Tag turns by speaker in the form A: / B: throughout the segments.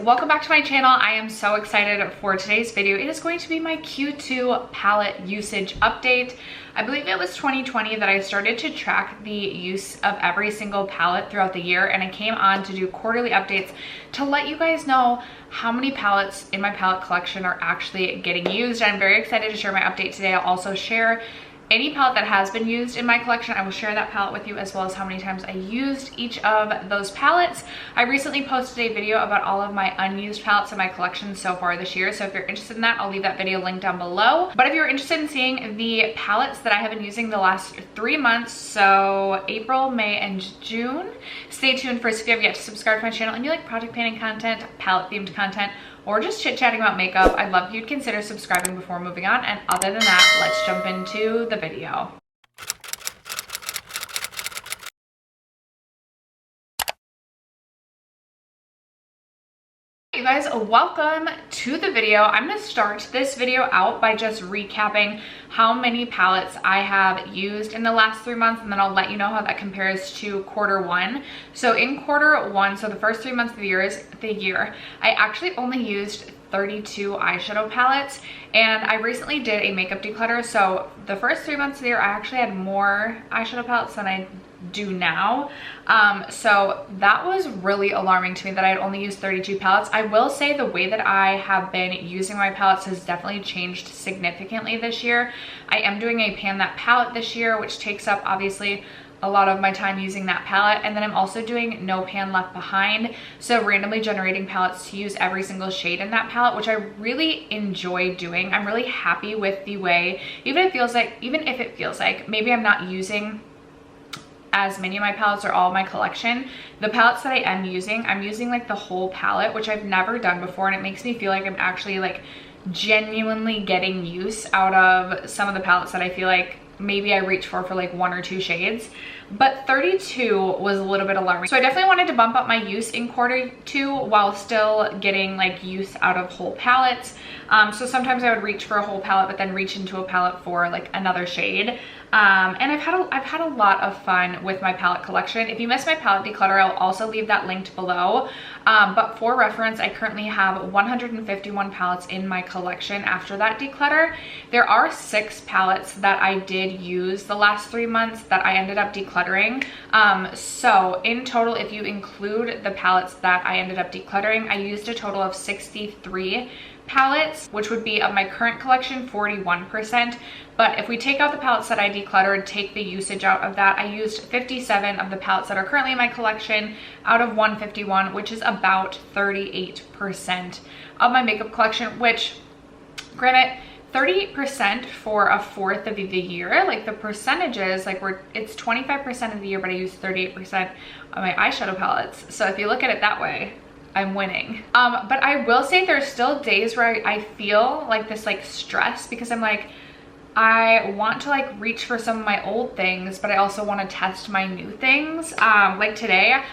A: welcome back to my channel. I am so excited for today's video. It is going to be my Q2 palette usage update. I believe it was 2020 that I started to track the use of every single palette throughout the year, and I came on to do quarterly updates to let you guys know how many palettes in my palette collection are actually getting used. I'm very excited to share my update today. I'll also share any palette that has been used in my collection. I will share that palette with you, as well as how many times I used each of those palettes. I recently posted a video about all of my unused palettes in my collection so far this year, so if you're interested in that, I'll leave that video linked down below. But if you're interested in seeing the palettes that I have been using the last 3 months, so April, May, and June, stay tuned first. If you have yet to subscribe to my channel and you like project painting content, palette themed content, or just chit-chatting about makeup, I'd love if you'd consider subscribing before moving on. And other than that, let's jump into the video. Hey guys, welcome to the video. I'm gonna start this video out by just recapping how many palettes I have used in the last 3 months, and then I'll let you know how that compares to quarter one. So in quarter one, so the first 3 months of the year, I actually only used 32 eyeshadow palettes, and I recently did a makeup declutter. So the first 3 months of the year, I actually had more eyeshadow palettes than I do now. So that was really alarming to me that I had only used 32 palettes. I will say the way that I have been using my palettes has definitely changed significantly this year. I am doing a pan that palette this year, which takes up obviously a lot of my time using that palette, and then I'm also doing no pan left behind, so randomly generating palettes to use every single shade in that palette, which I really enjoy doing. I'm really happy with the way, even if it feels like maybe I'm not using as many of my palettes or all of my collection, the palettes that I am using, I'm using like the whole palette, which I've never done before, and it makes me feel like I'm actually like genuinely getting use out of some of the palettes that I feel like maybe I reach for like 1 or 2 shades. But 32 was a little bit alarming. So I definitely wanted to bump up my use in quarter two while still getting like use out of whole palettes. So sometimes I would reach for a whole palette, but then reach into a palette for like another shade. And I've had a lot of fun with my palette collection. If you missed my palette declutter, I'll also leave that linked below. But for reference, I currently have 151 palettes in my collection after that declutter. There are 6 palettes that I did use the last 3 months that I ended up decluttering. So in total, if you include the palettes that I ended up decluttering, I used a total of 63 palettes, which would be of my current collection 41%. But if we take out the palettes that I decluttered, take the usage out of that, I used 57 of the palettes that are currently in my collection out of 151, which is about 38% of my makeup collection, which, granted, 38% for a fourth of the year, like the percentages, like it's 25% of the year, but I use 38% of my eyeshadow palettes. So if you look at it that way, I'm winning. But I will say there's still days where I feel like this like stress, because I'm like, I want to like reach for some of my old things, but I also want to test my new things. Like today,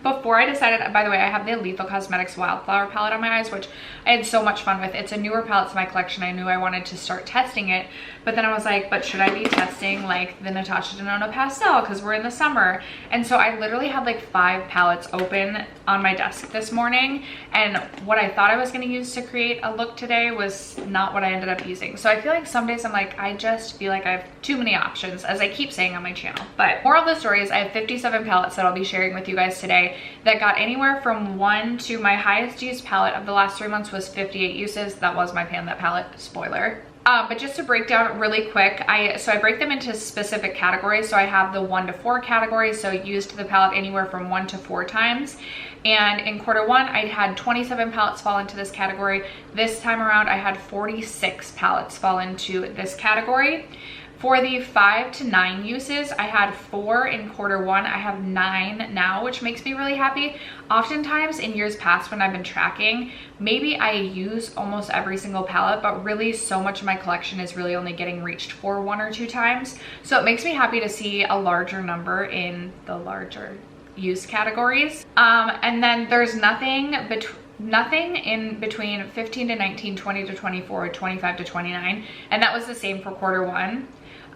A: before I decided, by the way, I have the Lethal Cosmetics Wildflower palette on my eyes, which I had so much fun with. It's a newer palette to my collection. I knew I wanted to start testing it, but then I was like, but should I be testing like the Natasha Denona Pastel, because we're in the summer? And so I literally had like 5 palettes open on my desk this morning, and what I thought I was going to use to create a look today was not what I ended up using. So I feel like some days I'm like, I just feel like I have too many options, as I keep saying on my channel. But moral of the story is I have 57 palettes that I'll be sharing with you guys today that got anywhere from 1 to my highest used palette of the last 3 months was 58 uses. That was my pan that palette, spoiler. But just to break down really quick, I break them into specific categories. So I have the 1 to 4 category, so used the palette anywhere from 1 to 4 times. And in quarter one, I had 27 palettes fall into this category. This time around, I had 46 palettes fall into this category. For the 5 to 9 uses, I had 4 in quarter one. I have 9 now, which makes me really happy. Oftentimes in years past when I've been tracking, maybe I use almost every single palette, but really so much of my collection is really only getting reached for 1 or 2 times. So it makes me happy to see a larger number in the larger use categories. And then there's nothing in between 15 to 19, 20 to 24, 25 to 29. And that was the same for quarter one.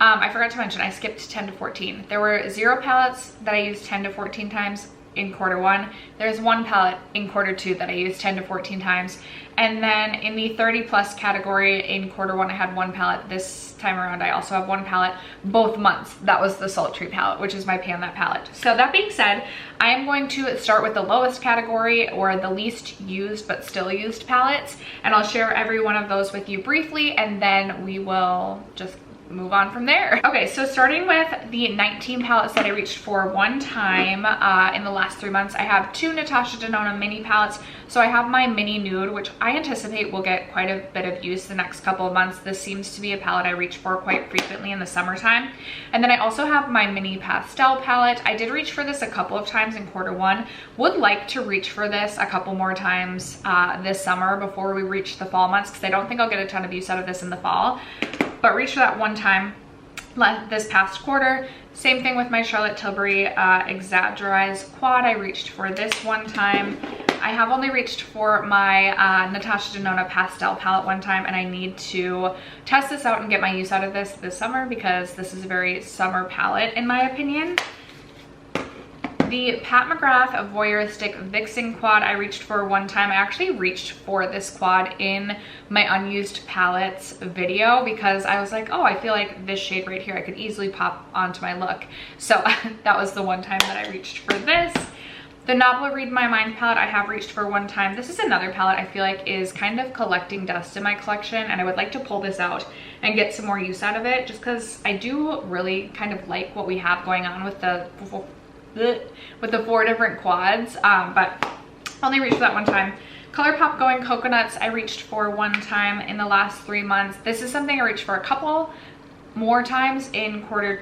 A: I forgot to mention, I skipped 10 to 14. There were 0 palettes that I used 10 to 14 times, in quarter one. There's one palette in quarter two that I used 10 to 14 times. And then in the 30 plus category in quarter one, I had one palette. This time around, I also have one palette both months. That was the sultry palette, which is my Pan That palette. So that being said, I am going to start with the lowest category, or the least used but still used palettes. And I'll share every one of those with you briefly, and then we will just move on from there. Okay, so starting with the 19 palettes that I reached for one time in the last 3 months, I have two Natasha Denona mini palettes. So I have my mini nude, which I anticipate will get quite a bit of use the next couple of months. This seems to be a palette I reach for quite frequently in the summertime. And then I also have my mini pastel palette. I did reach for this a couple of times in quarter one. Would like to reach for this a couple more times this summer before we reach the fall months, because I don't think I'll get a ton of use out of this in the fall. But reached for that one time this past quarter. Same thing with my Charlotte Tilbury Exaggerize Quad. I reached for this one time. I have only reached for my Natasha Denona Pastel palette one time, and I need to test this out and get my use out of this summer, because this is a very summer palette in my opinion. The Pat McGrath Voyeuristic Vixen Quad I reached for one time. I actually reached for this quad in my unused palettes video, because I was like, oh, I feel like this shade right here I could easily pop onto my look. So that was the one time that I reached for this. The Nabla Read My Mind palette I have reached for one time. This is another palette I feel like is kind of collecting dust in my collection, and I would like to pull this out and get some more use out of it, just because I do really kind of like what we have going on with the 4 different quads, but only reached for that one time. ColourPop Going Coconuts I reached for one time in the last 3 months. This is something I reached for a couple more times in quarter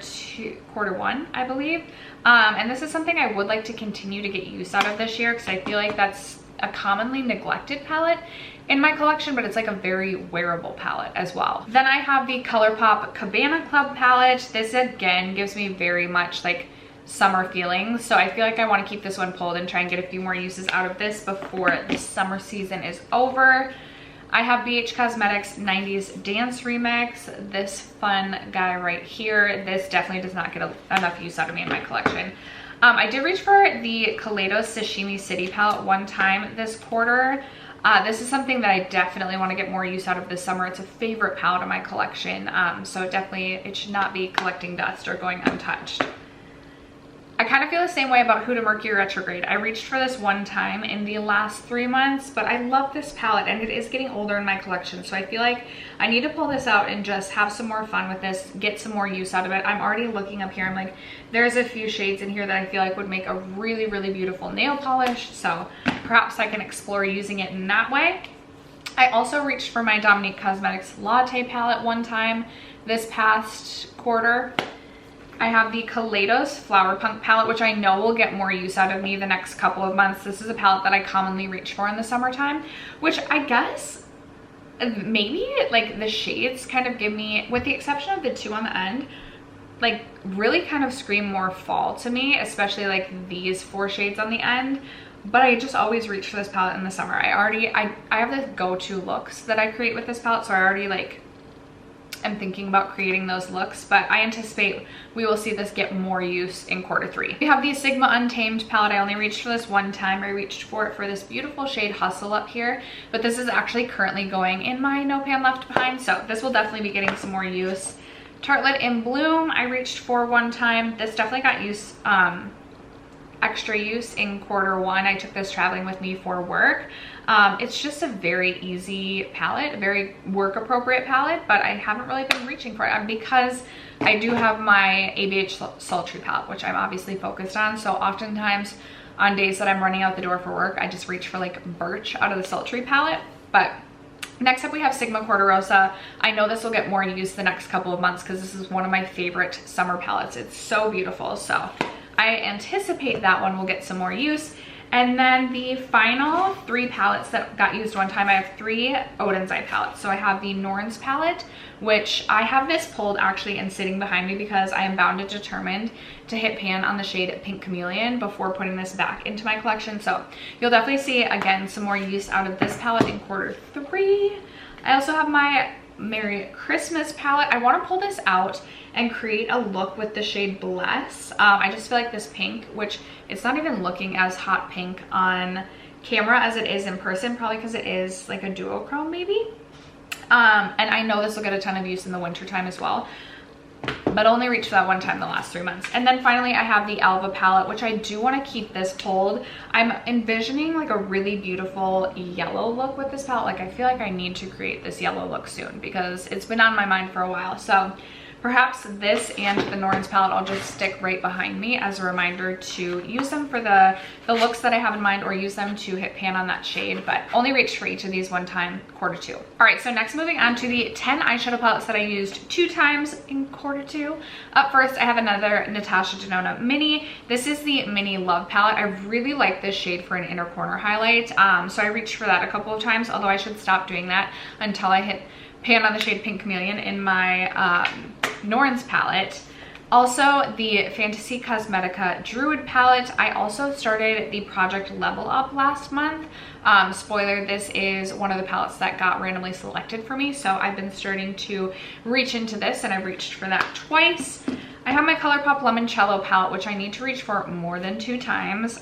A: one, I believe. And this is something I would like to continue to get use out of this year, because I feel like that's a commonly neglected palette in my collection, but it's like a very wearable palette as well. Then I have the ColourPop Cabana Club palette. This again gives me very much like summer feelings, so I feel like I want to keep this one pulled and try and get a few more uses out of this before the summer season is over. I have BH Cosmetics 90s Dance Remix, this fun guy right here. This definitely does not get enough use out of me in my collection. I did reach for the Kaleidos Sashimi City palette one time this quarter. This is something that I definitely want to get more use out of this summer. It's a favorite palette in my collection, so it should not be collecting dust or going untouched. I kind of feel the same way about Huda Mercury Retrograde. I reached for this one time in the last 3 months, but I love this palette and it is getting older in my collection. So I feel like I need to pull this out and just have some more fun with this, get some more use out of it. I'm already looking up here. I'm like, there's a few shades in here that I feel like would make a really, really beautiful nail polish. So perhaps I can explore using it in that way. I also reached for my Dominique Cosmetics Latte palette one time this past quarter. I have the Kaleidos Flower Punk palette, which I know will get more use out of me the next couple of months. This is a palette that I commonly reach for in the summertime, which I guess maybe like the shades kind of give me, with the exception of the two on the end, like really kind of scream more fall to me, especially like these 4 shades on the end. But I just always reach for this palette in the summer. I have the go-to looks that I create with this palette, so I already like am thinking about creating those looks, but I anticipate we will see this get more use in quarter 3. We have the Sigma Untamed palette. I only reached for this one time. I reached for it for this beautiful shade Hustle up here, but this is actually currently going in my No Pan Left Behind, so this will definitely be getting some more use. Tartelette in Bloom I reached for one time. This definitely got use, extra use in quarter 1. I took this traveling with me for work. It's just a very easy palette, a very work appropriate palette, but I haven't really been reaching for it because I do have my ABH Sultry palette, which I'm obviously focused on. So oftentimes on days that I'm running out the door for work, I just reach for like Birch out of the Sultry palette. But next up we have Sigma Corderosa. I know this will get more use the next couple of months because this is one of my favorite summer palettes. It's so beautiful. So I anticipate that one will get some more use. And then the final 3 palettes that got used one time, I have 3 Odin's Eye palettes. So I have the Norns palette, which I have this pulled actually and sitting behind me because I am bound and determined to hit pan on the shade Pink Chameleon before putting this back into my collection. So you'll definitely see, again, some more use out of this palette in quarter 3. I also have my Merry Christmas palette. I want to pull this out and create a look with the shade Bless. I just feel like this pink, which it's not even looking as hot pink on camera as it is in person, probably because it is like a duochrome maybe. And I know this will get a ton of use in the winter time as well, but only reached for that one time the last 3 months. And then finally I have the Alva palette, which I do want to keep this pulled. I'm envisioning like a really beautiful yellow look with this palette. Like I feel like I need to create this yellow look soon because it's been on my mind for a while. So perhaps this and the Norns palette I'll just stick right behind me as a reminder to use them for the looks that I have in mind, or use them to hit pan on that shade, but only reached for each of these one time, Q2. All right, so next moving on to the 10 eyeshadow palettes that I used 2 times in Q2. Up first, I have another Natasha Denona mini. This is the Mini Love palette. I really like this shade for an inner corner highlight, so I reached for that a couple of times, although I should stop doing that until I hit pan on the shade Pink Chameleon in my Norns palette. Also, the Fantasy Cosmetica Druid palette. I also started the Project Level Up last month. Spoiler, this is one of the palettes that got randomly selected for me, so I've been starting to reach into this, and I've reached for that twice. I have my ColourPop Limoncello palette, which I need to reach for more than 2 times.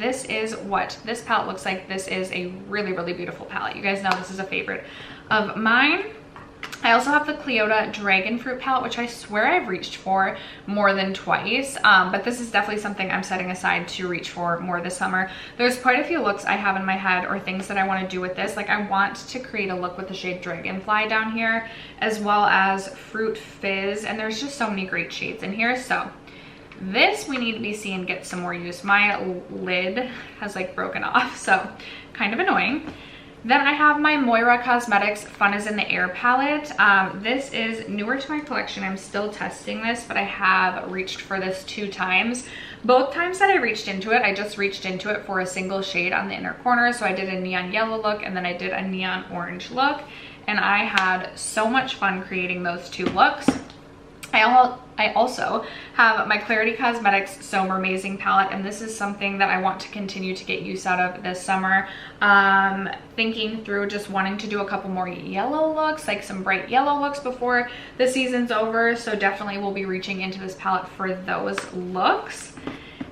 A: This is what this palette looks like. This is a really, really beautiful palette. You guys know this is a favorite of mine. I also have the Cleota Dragon Fruit palette, which I swear I've reached for more than twice, but this is definitely something I'm setting aside to reach for more this summer. There's quite a few looks I have in my head, or things that I want to do with this. Like I want to create a look with the shade Dragonfly down here, as well as Fruit Fizz, and there's just so many great shades in here. So this we need to be seeing get some more use. My lid has like broken off, so kind of annoying. Then I have my Moira Cosmetics Fun is in the Air palette. This is newer to my collection. I'm still testing this, but I have reached for this 2 times. Both times that I reached into it, I just reached into it for a single shade on the inner corner. So I did a neon yellow look, and then I did a neon orange look. And I had so much fun creating those 2 looks. I also have my Clarity Cosmetics So Amazing palette, and this is something that I want to continue to get use out of this summer. Thinking through just wanting to do a couple more yellow looks, like some bright yellow looks before the season's over, so definitely will be reaching into this palette for those looks.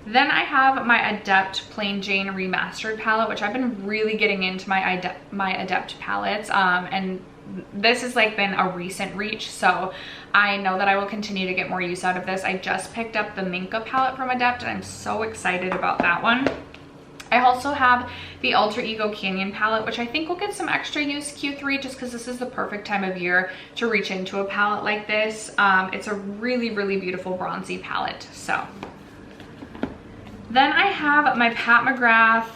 A: Then I have my Adept Plain Jane Remastered palette, which I've been really getting into my Adept palettes, and this has like been a recent reach, so I know that I will continue to get more use out of this. I just picked up the Minka palette from Adept, and I'm so excited about that one. I also have the Alter Ego Canyon palette, which I think will get some extra use Q3, just because this is the perfect time of year to reach into a palette like this. It's a really, really beautiful bronzy palette. So then I have my Pat McGrath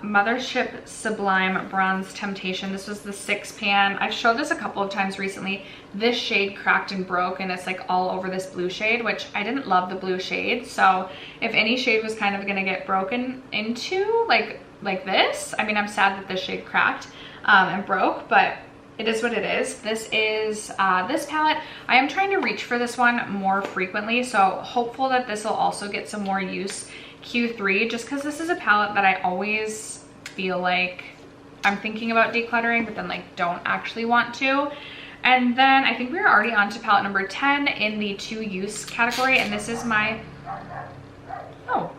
A: Mothership Sublime Bronze Temptation. This was the 6-pan. I've showed this a couple of times recently. This shade cracked and broke, and it's like all over this blue shade, which I didn't love the blue shade. So if any shade was kind of gonna get broken into like this, I mean, I'm sad that this shade cracked and broke, but it is what it is. This is this palette. I am trying to reach for this one more frequently, so hopeful that this will also get some more use Q3, just because this is a palette that I always feel like I'm thinking about decluttering, but then like don't actually want to. And then I think we're already on to palette number 10 in the 2-use category, and this is my, oh,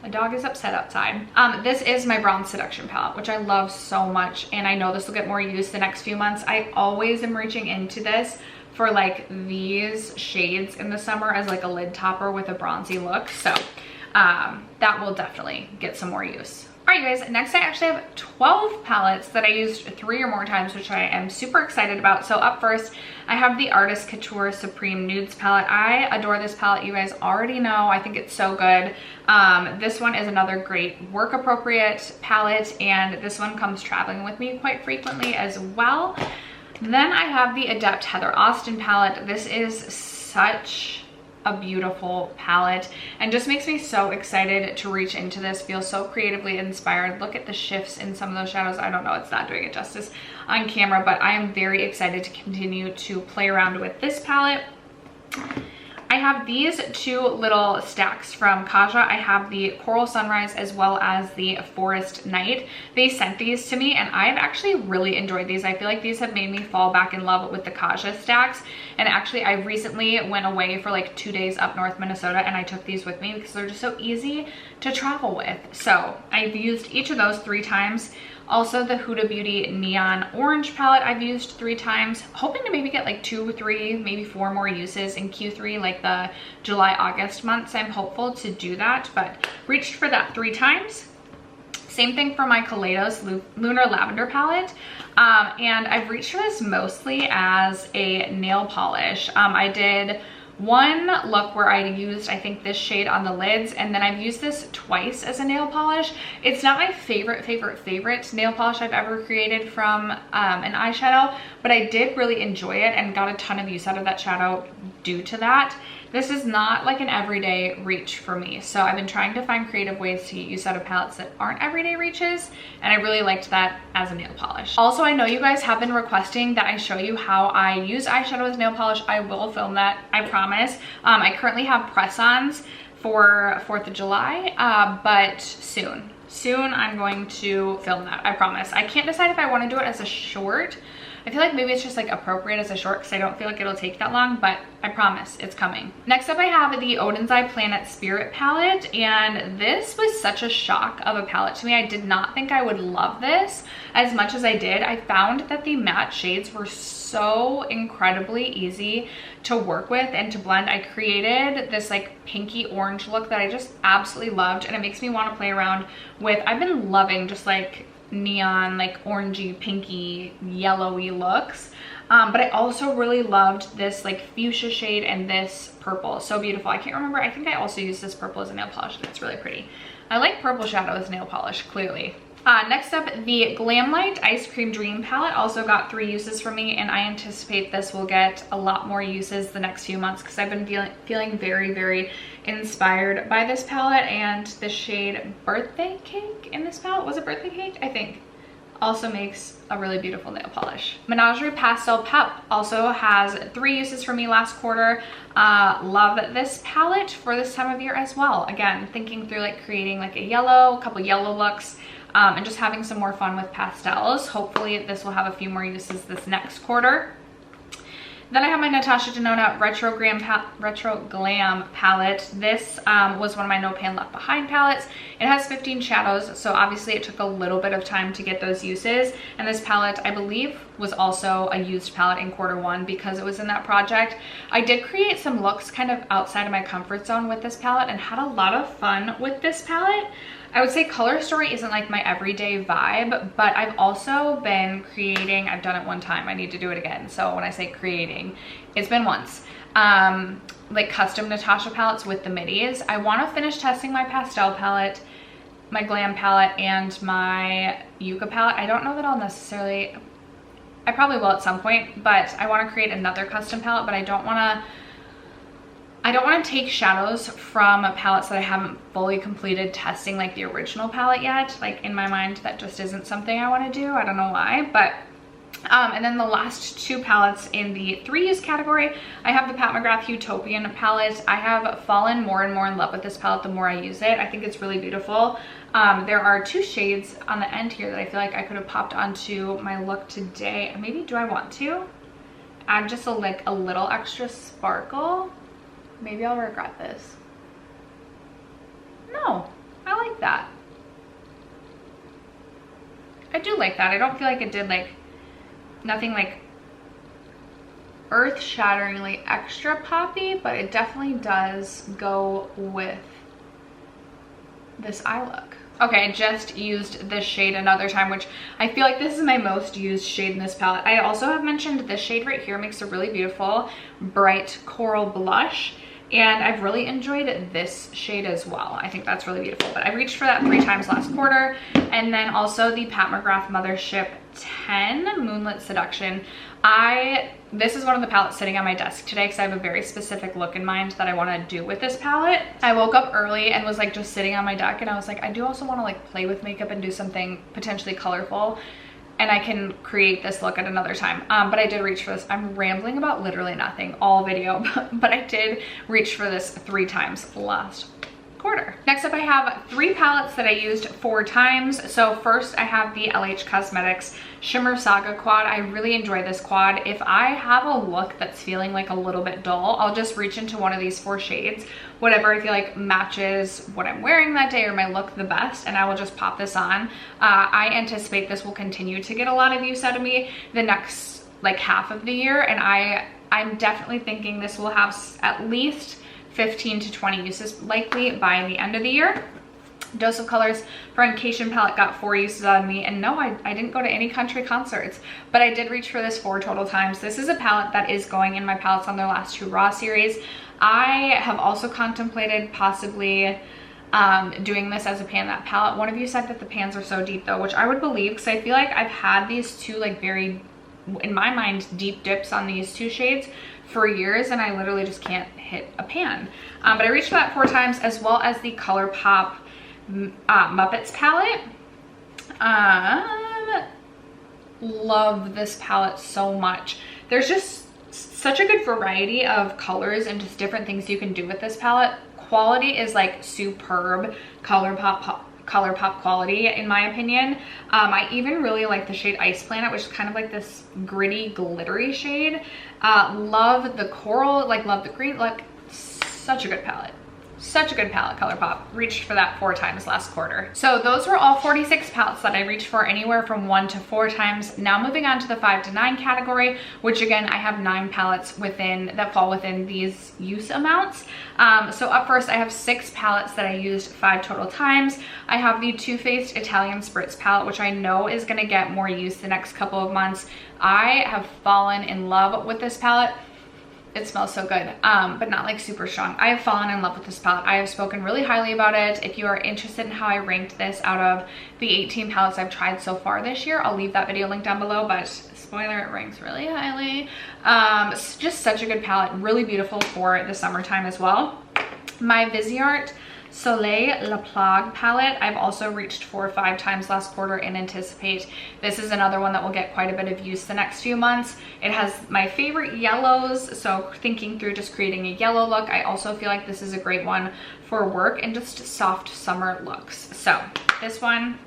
A: my dog is upset outside. This is my Bronze Seduction palette, which I love so much, and I know this will get more use the next few months. I always am reaching into this for like these shades in the summer as like a lid topper with a bronzy look, so that will definitely get some more use. All right, you guys, next I actually have 12 palettes that I used 3 or more times, which I am super excited about. So up first, I have the Artist Couture Supreme Nudes palette. I adore this palette. You guys already know. I think it's so good. This one is another great work appropriate palette, and this one comes traveling with me quite frequently as well. Then I have the Adept Heather Austin palette. This is such a beautiful palette and just makes me so excited to reach into this. Feel so creatively inspired. Look at the shifts in some of those shadows. I don't know, it's not doing it justice on camera, but I am very excited to continue to play around with this palette. I have these two little stacks from Kaja. I have the Coral Sunrise as well as the Forest Night. They sent these to me and I've actually really enjoyed these. I feel like these have made me fall back in love with the Kaja stacks. And actually I recently went away for like 2 days up north Minnesota and I took these with me because they're just so easy to travel with. So I've used each of those 3 times. Also the Huda Beauty Neon Orange palette I've used 3 times, hoping to maybe get like 2, 3, maybe 4 more uses in Q3, like the July, August months. I'm hopeful to do that, but reached for that 3 times. Same thing for my Kaleidos Lunar Lavender palette. And I've reached for this mostly as a nail polish. I did one look where I used, I think, this shade on the lids, and then I've used this twice as a nail polish. It's not my favorite nail polish I've ever created from an eyeshadow, but I did really enjoy it and got a ton of use out of that shadow due to that. This is not like an everyday reach for me, so I've been trying to find creative ways to get use out of palettes that aren't everyday reaches, and I really liked that as a nail polish. Also, I know you guys have been requesting that I show you how I use eyeshadow as nail polish. I will film that, I promise. I currently have press-ons for 4th of July, but soon I'm going to film that, I promise. I can't decide if I want to do it as a short. I feel like maybe it's just like appropriate as a short because I don't feel like it'll take that long, but I promise it's coming. Next up I have the Odin's Eye Planet Spirit palette, and this was such a shock of a palette to me. I did not think I would love this as much as I did. I found that the matte shades were so incredibly easy to work with and to blend. I created this like pinky orange look that I just absolutely loved, and it makes me want to play around with, I've been loving just like neon, like orangey, pinky, yellowy looks. But I also really loved this like fuchsia shade and this purple. So beautiful. I can't remember. I think I also used this purple as a nail polish, and it's really pretty. I like purple shadow as nail polish, clearly. Next up, the Glamlight Ice Cream Dream palette also got 3 uses for me, and I anticipate this will get a lot more uses the next few months because I've been feeling very inspired by this palette, and the shade Birthday Cake in this palette, was it Birthday Cake? I think. Also makes a really beautiful nail polish. Menagerie Pastel Pep also has 3 uses for me last quarter. Love this palette for this time of year as well. Again, thinking through like creating like a couple yellow looks, and just having some more fun with pastels. Hopefully this will have a few more uses this next quarter. Then I have my Natasha Denona Retro Glam palette. This was one of my No Pan Left Behind palettes. It has 15 shadows, so obviously it took a little bit of time to get those uses. And this palette, I believe, was also a used palette in Q1 because it was in that project. I did create some looks kind of outside of my comfort zone with this palette and had a lot of fun with this palette. I would say Color Story isn't like my everyday vibe, but I've also been creating, I've done it one time, I need to do it again. So when I say creating, it's been once, like custom Natasha palettes with the midis. I want to finish testing my pastel palette, my glam palette, and my Yucca palette. I don't know that I'll necessarily, I probably will at some point, but I want to create another custom palette, but I don't want to take shadows from palettes that I haven't fully completed testing like the original palette yet. Like in my mind, that just isn't something I want to do. I don't know why, but and then the last 2 palettes in the 3-use category, I have the Pat McGrath Utopian palette. I have fallen more and more in love with this palette the more I use it. I think it's really beautiful. There are 2 shades on the end here that I feel like I could have popped onto my look today. Maybe do I want to add just a little extra sparkle? Maybe I'll regret this. No, I like that. I do like that. I don't feel like it did like nothing like earth-shatteringly extra poppy, but it definitely does go with this eye look. Okay, I just used this shade another time, which I feel like this is my most used shade in this palette. I also have mentioned this shade right here makes a really beautiful bright coral blush, and I've really enjoyed this shade as well. I think that's really beautiful, but I reached for that 3 times last quarter. And then also the Pat McGrath Mothership 10 Moonlit Seduction. This is one of the palettes sitting on my desk today because I have a very specific look in mind that I want to do with this palette. I woke up early and was like just sitting on my deck, and I was like, I do also want to like play with makeup and do something potentially colorful. and I can create this look at another time. But I did reach for this. I'm rambling about literally nothing all video, but I did reach for this 3 times last quarter. Next up, I have 3 palettes that I used 4 times. So first I have the LH Cosmetics Shimmer Saga quad. I really enjoy this quad. If I have a look that's feeling like a little bit dull, I'll just reach into one of these 4 shades, whatever I feel like matches what I'm wearing that day or my look the best, and I will just pop this on. I anticipate this will continue to get a lot of use out of me the next like half of the year, and I'm definitely thinking this will have at least 15 to 20 uses likely by the end of the year. Dose of Colors Friendcation palette got 4 uses out of me, and no, I didn't go to any country concerts, but I did reach for this 4 total times. This is a palette that is going in my palettes on their last 2 Raw series. I have also contemplated possibly doing this as a pan that palette. One of you said that the pans are so deep though, which I would believe, because I feel like I've had these 2 like very, in my mind, deep dips on these 2 shades for years, and I literally just can't hit a pan. But I reached for that 4 times, as well as the ColourPop Muppets palette. Love this palette so much. There's just such a good variety of colors and just different things you can do with this palette. Quality is like superb ColourPop quality in my opinion. I even really like the shade Ice Planet, which is kind of like this gritty glittery shade. Love the coral, like love the green, like such a good palette. Such a good palette, ColourPop. Reached for that 4 times last quarter. So those were all 46 palettes that I reached for, anywhere from 1 to 4 times. Now moving on to the 5 to 9 category, which again, I have 9 palettes that fall within these use amounts. So up first, I have 6 palettes that I used 5 total times. I have the Too Faced Italian Spritz palette, which I know is gonna get more use the next couple of months. I have fallen in love with this palette. It smells so good, but not like super strong. I have fallen in love with this palette. I have spoken really highly about it. If you are interested in how I ranked this out of the 18 palettes I've tried so far this year, I'll leave that video link down below, but spoiler, it ranks really highly. It's just such a good palette, really beautiful for the summertime as well. My Viseart Soleil La Plague palette, I've also reached for 5 times last quarter and anticipate this is another one that will get quite a bit of use the next few months. It has my favorite yellows, so thinking through just creating a yellow look. I also feel like this is a great one for work and just soft summer looks. So this one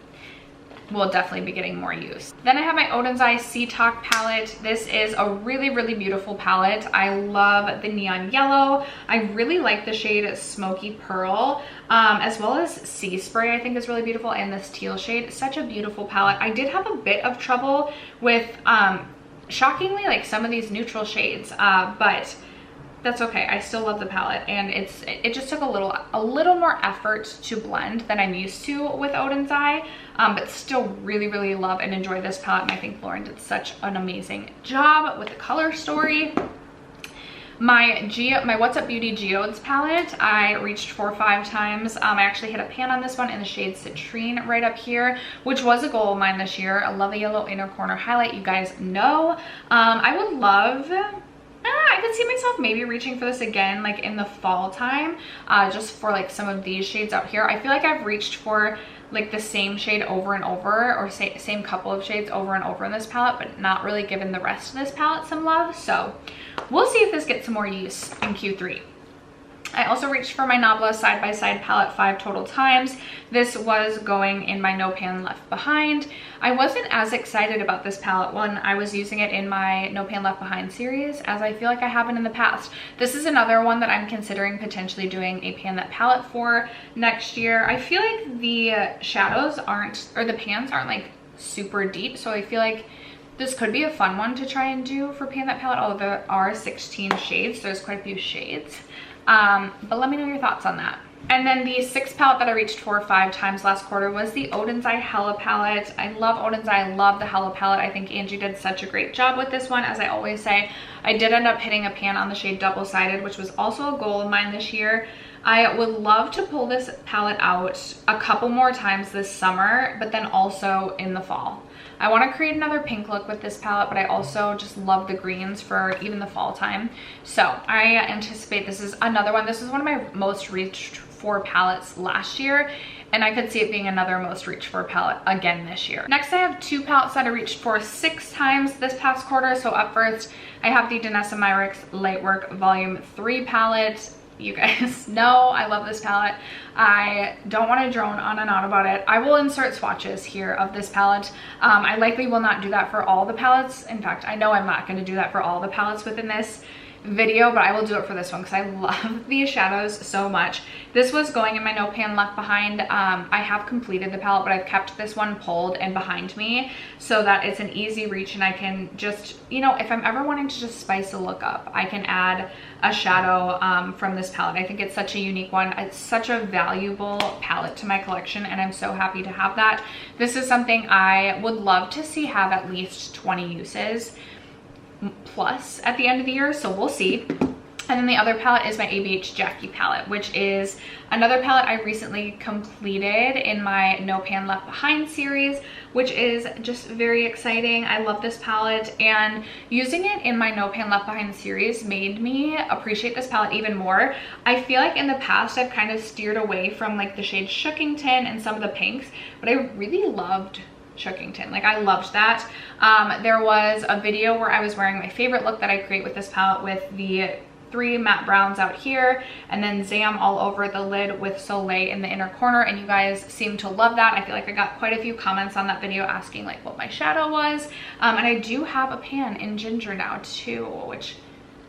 A: will definitely be getting more use. Then I have my Oden's Eye Sea Talk palette. This is a really, really beautiful palette. I love the neon yellow. I really like the shade Smoky Pearl, as well as Sea Spray, I think is really beautiful, and this teal shade. Such a beautiful palette. I did have a bit of trouble with, shockingly, like some of these neutral shades, but that's okay. I still love the palette, and it just took a little more effort to blend than I'm used to with Oden's Eye, but still really, really love and enjoy this palette, and I think Lauren did such an amazing job with the color story. My What's Up Beauty Geodes palette, I reached for 5 times. I actually hit a pan on this one in the shade Citrine right up here, which was a goal of mine this year. I love a yellow inner corner highlight, you guys know. I would love, I could see myself maybe reaching for this again like in the fall time, just for like some of these shades out here. I feel like I've reached for like the same shade over and over, or same couple of shades over and over in this palette, but not really given the rest of this palette some love. So we'll see if this gets some more use in Q3. I also reached for my Nabla Side by Side palette 5 total times. This was going in my No Pan Left Behind. I wasn't as excited about this palette when I was using it in my No Pan Left Behind series, as I feel like I haven't in the past. This is another one that I'm considering potentially doing a pan that palette for next year. I feel like the shadows aren't, or the pans aren't like super deep, so I feel like this could be a fun one to try and do for pan that palette, although there are 16 shades. There's quite a few shades. But let me know your thoughts on that. And then the 6th palette that I reached for 5 times last quarter was the Oden's Eye Hella palette. I love Oden's Eye. I love the Hella palette. I think Angie did such a great job with this one. As I always say, I did end up hitting a pan on the shade Double Sided, which was also a goal of mine this year. I would love to pull this palette out a couple more times this summer, but then also in the fall. I want to create another pink look with this palette, but I also just love the greens for even the fall time. So I anticipate this is another one. This is one of my most reached for palettes last year, and I could see it being another most reached for palette again this year. Next, I have 2 palettes that I reached for 6 times this past quarter. So up first, I have the Danessa Myricks Lightwork Volume 3 palette. You guys know I love this palette. I don't want to drone on and on about it. I will insert swatches here of this palette. I likely will not do that for all the palettes. In fact, I know I'm not going to do that for all the palettes within this video, but I will do it for this one because I love these shadows so much. This was going in my No Pan Left Behind. I have completed the palette, but I've kept this one pulled and behind me so that it's an easy reach, and I can just, you know, if I'm ever wanting to just spice a look up, I can add a shadow from this palette. I think it's such a unique one. It's such a valuable palette to my collection, and I'm so happy to have that. This is something I would love to see have at least 20 uses plus at the end of the year, so we'll see. And then the other palette is my ABH Jackie palette, which is another palette I recently completed in my No Pan Left Behind series, which is just very exciting. I love this palette, and using it in my No Pan Left Behind series made me appreciate this palette even more. I feel like in the past I've kind of steered away from like the shade Shookington and some of the pinks, but I really loved Shookington. Like, I loved that. There was a video where I was wearing my favorite look that I create with this palette with the 3 matte browns out here and then Zam all over the lid with Soleil in the inner corner, and you guys seem to love that. I feel like I got quite a few comments on that video asking like what my shadow was. And I do have a pan in ginger now too, which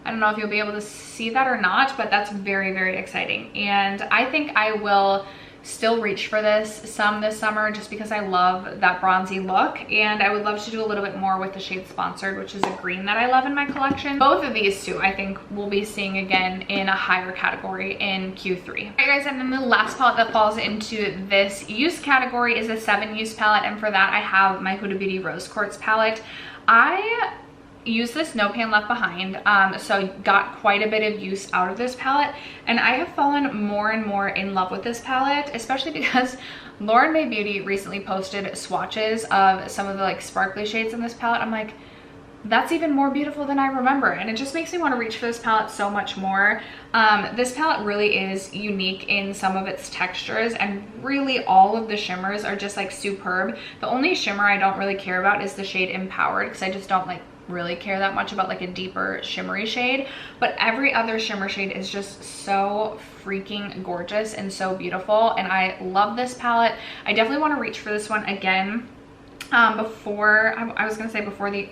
A: I don't know if you'll be able to see that or not, but that's very, very exciting. And I think I will still reach for this summer just because I love that bronzy look, and I would love to do a little bit more with the shade Sponsored, which is a green that I love in my collection. Both of these two I think we'll be seeing again in a higher category in Q3. Alright guys, and then the last palette that falls into this use category is a 7 use palette, and for that I have my Huda Beauty Rose Quartz palette. I use this No Pan Left Behind, so got quite a bit of use out of this palette, and I have fallen more and more in love with this palette, especially because Lauren May Beauty recently posted swatches of some of the like sparkly shades in this palette. I'm like, that's even more beautiful than I remember, and it just makes me want to reach for this palette so much more. This palette really is unique in some of its textures, and really all of the shimmers are just like superb. The only shimmer I don't really care about is the shade Empowered, because I just don't like really care that much about like a deeper shimmery shade, but every other shimmer shade is just so freaking gorgeous and so beautiful, and I love this palette. I definitely want to reach for this one again. Before I was gonna say before the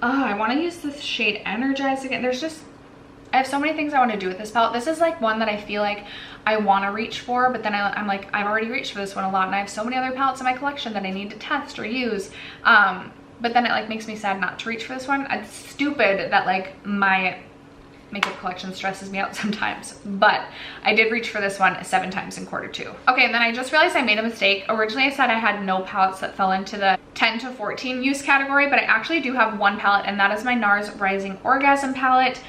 A: I want to use this shade Energize again. I have so many things I want to do with this palette. This is like one that I feel like I want to reach for, but then I'm like, I've already reached for this one a lot, and I have so many other palettes in my collection that I need to test or use. But then it like makes me sad not to reach for this one. It's stupid that like my makeup collection stresses me out sometimes, but I did reach for this one 7 times in Q2. Okay, and then I just realized I made a mistake. Originally I said I had no palettes that fell into the 10 to 14 use category, but I actually do have one palette, and that is my NARS Rising Orgasm palette.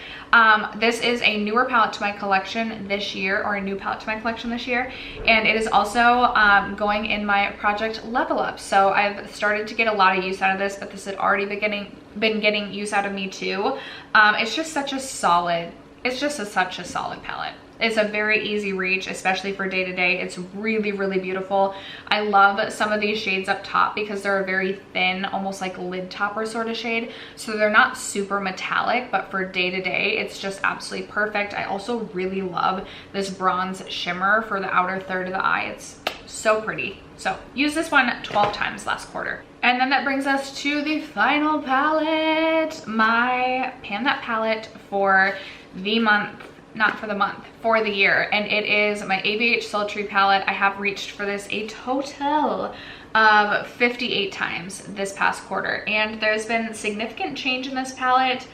A: This is a newer palette to my collection this year, or a new palette to my collection this year, and it is also going in my Project Level Up. So I've started to get a lot of use out of this, but this had already been getting use out of me too. It's just such a solid, such a solid palette. It's a very easy reach, especially for day to day. It's really, really beautiful. I love some of these shades up top because they're a very thin, almost like lid topper sort of shade. So they're not super metallic, but for day to day, it's just absolutely perfect. I also really love this bronze shimmer for the outer third of the eye. It's so pretty. So use this one 12 times last quarter. And then that brings us to the final palette, my Pan That palette for the month. Not for the month, for the year, and it is my ABH Sultry palette. I have reached for this a total of 58 times this past quarter, and there's been significant change in this palette,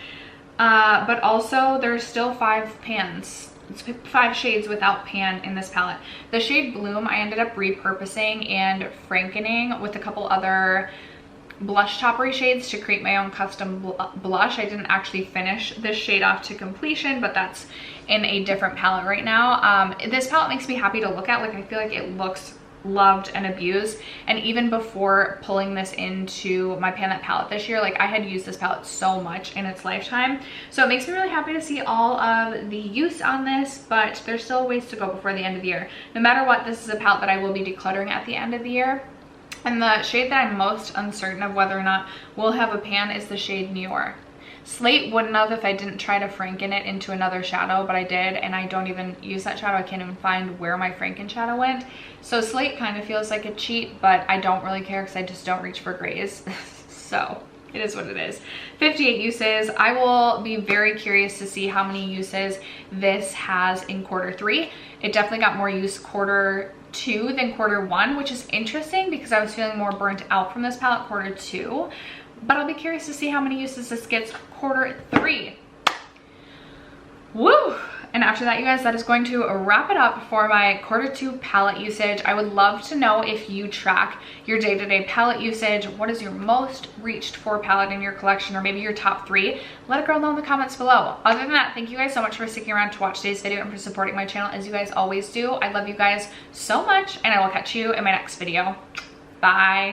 A: but also there's still 5 pans. It's 5 shades without pan in this palette. The shade Bloom I ended up repurposing and frankening with a couple other blush toppery shades to create my own custom blush. I didn't actually finish this shade off to completion, but that's in a different palette right now. This palette makes me happy to look at. Like, I feel like it looks loved and abused. And even before pulling this into my Pan That palette this year, like I had used this palette so much in its lifetime. So it makes me really happy to see all of the use on this, but there's still ways to go before the end of the year. No matter what, this is a palette that I will be decluttering at the end of the year. And the shade that I'm most uncertain of whether or not will have a pan is the shade Noir. Slate wouldn't have if I didn't try to Franken it into another shadow, but I did, and I don't even use that shadow. I can't even find where my Franken shadow went. So Slate kind of feels like a cheat, but I don't really care because I just don't reach for grays. So it is what it is. 58 uses. I will be very curious to see how many uses this has in quarter 3. It definitely got more use quarter 2 than quarter 1, which is interesting because I was feeling more burnt out from this palette quarter 2. But I'll be curious to see how many uses this gets quarter 3. Woo! And after that, you guys, that is going to wrap it up for my quarter 2 palette usage. I would love to know if you track your day-to-day palette usage. What is your most reached for palette in your collection, or maybe your top 3? Let a girl know in the comments below. Other than that, thank you guys so much for sticking around to watch today's video and for supporting my channel as you guys always do. I love you guys so much, and I will catch you in my next video. Bye.